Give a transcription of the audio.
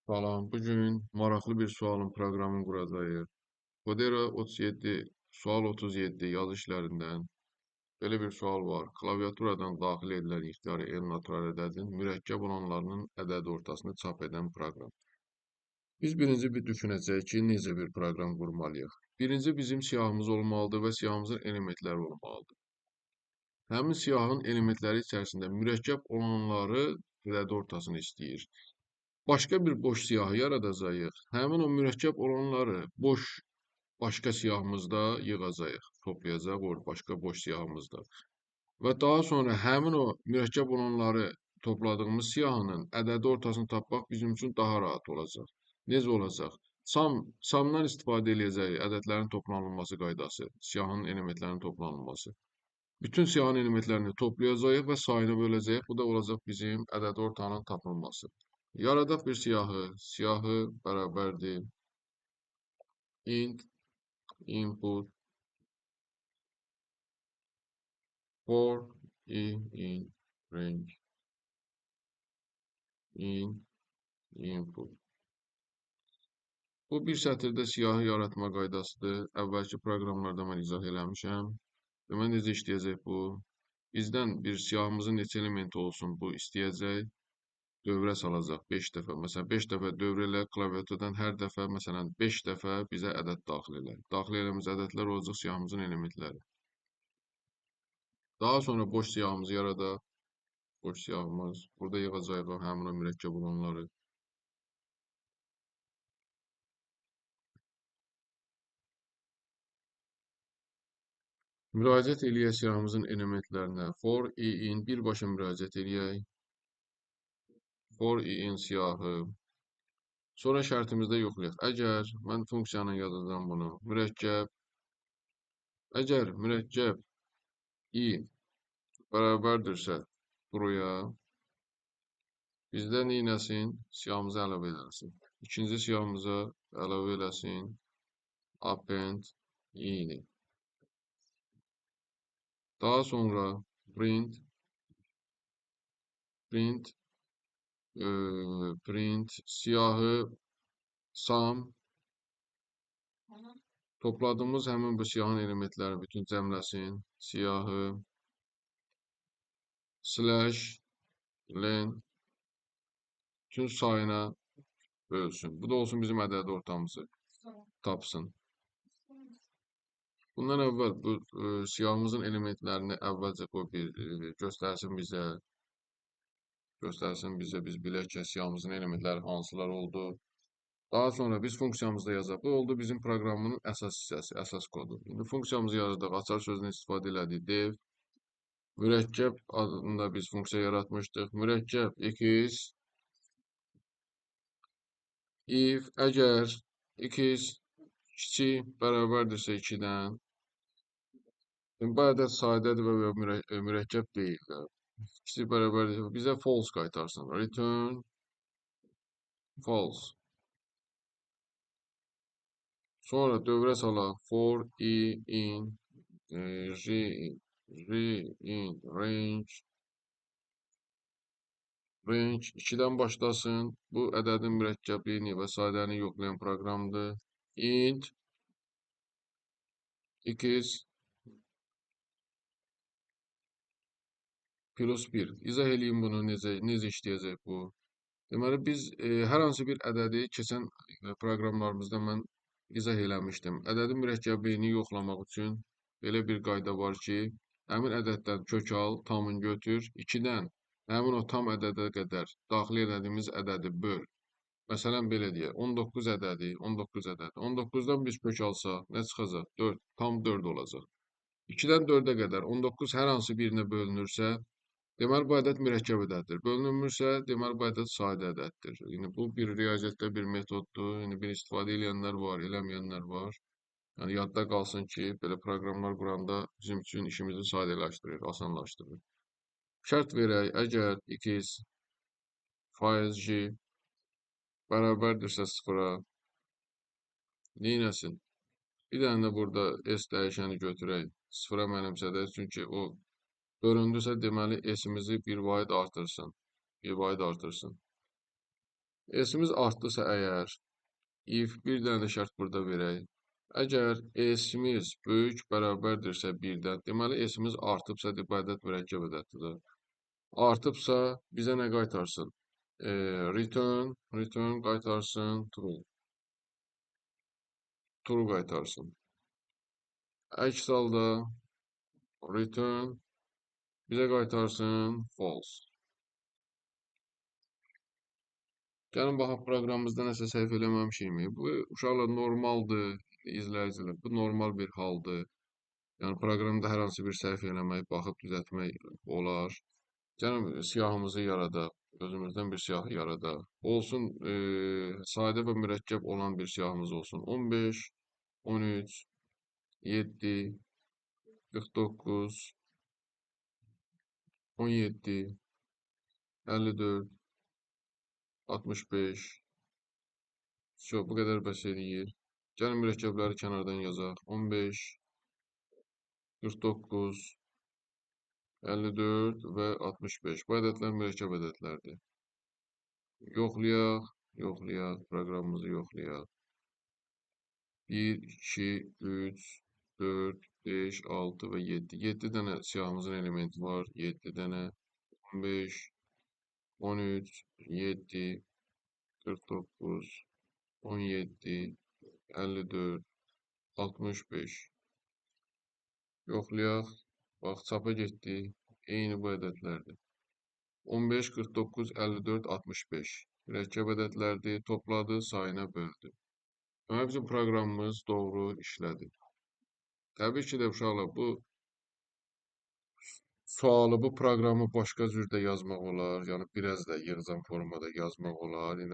Salam. Bugün maraqlı bir sualın proqramını quracağıq. Codera 37, sual 37 yazı işlərindən belə bir sual var. Klaviaturadan daxil edilən ixtiyari en natural ədədin mürəkkəb olanlarının ədəd ortasını çap edən proqram. Biz birinci bir düşünəcəyik ki, necə bir proqram qurmalıyıq. Birinci bizim siyahımız olmalıdır və siyahımızın elementləri olmalıdır. Həmin siyahın elementləri içərisində mürəkkəb olanları ədəd ortasını istəyir. Başqa bir boş siyahı yaradacağıq. Həmin o mürəkkəb olanları başqa siyahımızda yığacağıq. Toplayacaq başqa boş siyahımızda. Və daha sonra həmin o mürəkkəb olanları topladığımız siyahının ədədi ortasını tapmaq bizim üçün daha rahat olacaq. Necə olacaq? Samdan istifadə edəcəyik. Ədədlərin toplanılması qaydası, siyahının elementlərinin toplanılması. Bütün siyahının elementlərini toplayacağıq və sayını böləcəyik. Bu da olacaq bizim ədədi ortanın tapılması. Yaradaq bir siyahı. Siyahı bərabərdir int input for in range in input. Bu bir sətirdə siyahı yaratma qaydasıdır. Əvvəlki proqramlarda mən izah eləmişəm. Və necə işləyəcək bu? Bizdən bir siyahımızın neçə elementi olsun bu istəyəcək. Dövrə salacaq 5 dəfə. Məsələn, 5 dəfə dövr elə klaviaturdan hər dəfə, məsələn, 5 dəfə bizə ədəd daxil elə. Daxil eləmiş ədədlər olacaq siyahımızın elementləri. Daha sonra boş siyahımızı yaradaq. Boş siyahımız. Burada yığacağıq həmin o mürəkkəb olanları. Müraciət eləyək siyahımızın elementlərinə. For in birbaşa müraciət eləyək. For in siyahı. Sonra şərtimizdə yoxlayaq. Əgər mən funksiyanı yazacağam bunu. Əgər mürəkkəb i bərabərdirsə buraya bizdə neynəsin? Siyahımıza əlavə eləsin. İkinci siyahımıza əlavə eləsin. Append i-ni. Daha sonra print siyahı sum topladığımız həmin bu siyahın elementləri bütün cəmləsin. Siyahı slash len bütün sayına bölsün. Bu da olsun bizim ədəd ortamızı tapsın. Bundan əvvəl bu siyahımızın elementlərini əvvəlcə qoy bir göstərsin bizə. Biz bilək ki, siyahımızın elementləri hansılar oldu. Daha sonra biz funksiyamızda yazaq. Bu oldu bizim proqramın əsas hissəsi, əsas kodu. İndi funksiyamızı yazdıq. Açar sözünü istifadə elədik. Dev mürəkkəb adında biz funksiya yaratmışdıq. Mürəkkəb x if əgər x kiçik bərabərdirsə 2-dən bu ədəd sadədir və mürəkkəb deyil. Kiçik bərabərdir. Bizə false qaytarsın. Return false. Sonra dövrə salaq. For in range 2-dən başlasın. Bu ədədin mürəkkəbliyini və sadəni yoxlayan proqramdır. Int x plus 1. İzah edeyim bunu necə işləyəcək bu. Deməli biz hər hansı bir ədədi keçən proqramlarımızda mən izah eləmişdim. Ədədin mürəkkəbliyini yoxlamaq üçün belə bir qayda var ki, həmin ədəddən kök al, tamını götür, 2-dən həmin o tam ədədə qədər daxil etdiyimiz ədədi böl. Məsələn, belə deyək, 19 ədədi. 19-dan biz kök alsaq, nə çıxacaq? 4, tam 4 olacaq. 2-dən 4-ə qədər 19 hər hansı birinə bölünürsə, deməli, bu ədəd mürəkkəb ədəddir. Bölünmürsə, deməli, bu ədəd sadə ədəddir. Yəni, bu bir riyaziyyatda bir metoddur. Yəni, bir istifadə edənlər var, eləməyənlər var. Yəni, yadda qalsın ki, belə proqramlar quranda bizim üçün işimizi sadələşdirir, asanlaşdırır. Şərt verək, əgər x faiz j bərabərdirsə 0-a neynəsin? Bir dənə də burada s dəyişəni götürək, 0-a mənimsədək, çünki o bölündüsə deməli s-imizi bir vahid artırsın. S-imiz artdısa əgər, if bir dənə də şərt burada verək. Əgər S-imiz böyük bərabərdirsə 1-dən, deməli S-imiz artıbsa, bu ədəd mürəkkəb ədəddir. Artıbsa bizə nə qaytarsın? Return qaytarsın true. True qaytarsın. Əks halda return bizə qaytarsın false. Gəlin baxaq proqramımızda nəsə səhv eləməmişikmi? Bu uşaqlar normaldır, izləyicilər. Bu normal bir haldır. Yəni proqramda hər hansı bir səhv eləmək, baxıb düzəltmək olar. Gəlin siyahımızı yaradaq. Özümüzdən bir siyahı yaradaq. Olsun sadə və mürəkkəb olan bir siyahımız olsun. 15, 13, 7, 49, 17, 54, 65. Bu qədər bəs eləyir. Gəlin mürəkkəbləri kənardan yazaq. 15, 49, 54 və 65. Bu ədədlər mürəkkəb ədədlərdir. Yoxlayaq, proqramımızı yoxlayaq. 1, 2, 3, 4, 5, 6 və 7. 7 dənə siyahımızın elementi var. 7 dənə. 15, 13, 7, 49, 17, 54, 65. Yoxlayaq. Bax, çapa getdi. Eyni bu ədədlərdir. 15, 49, 54, 65. Mürəkkəb ədədlərdir. Topladı, sayına böldü. Demək bizim proqramımız doğru işlədi. Təbii ki də uşaqlar, bu sualı, bu proqramı başqa cür də yazmaq olar. Yəni biraz da yığcam formada yazmaq olar. İndi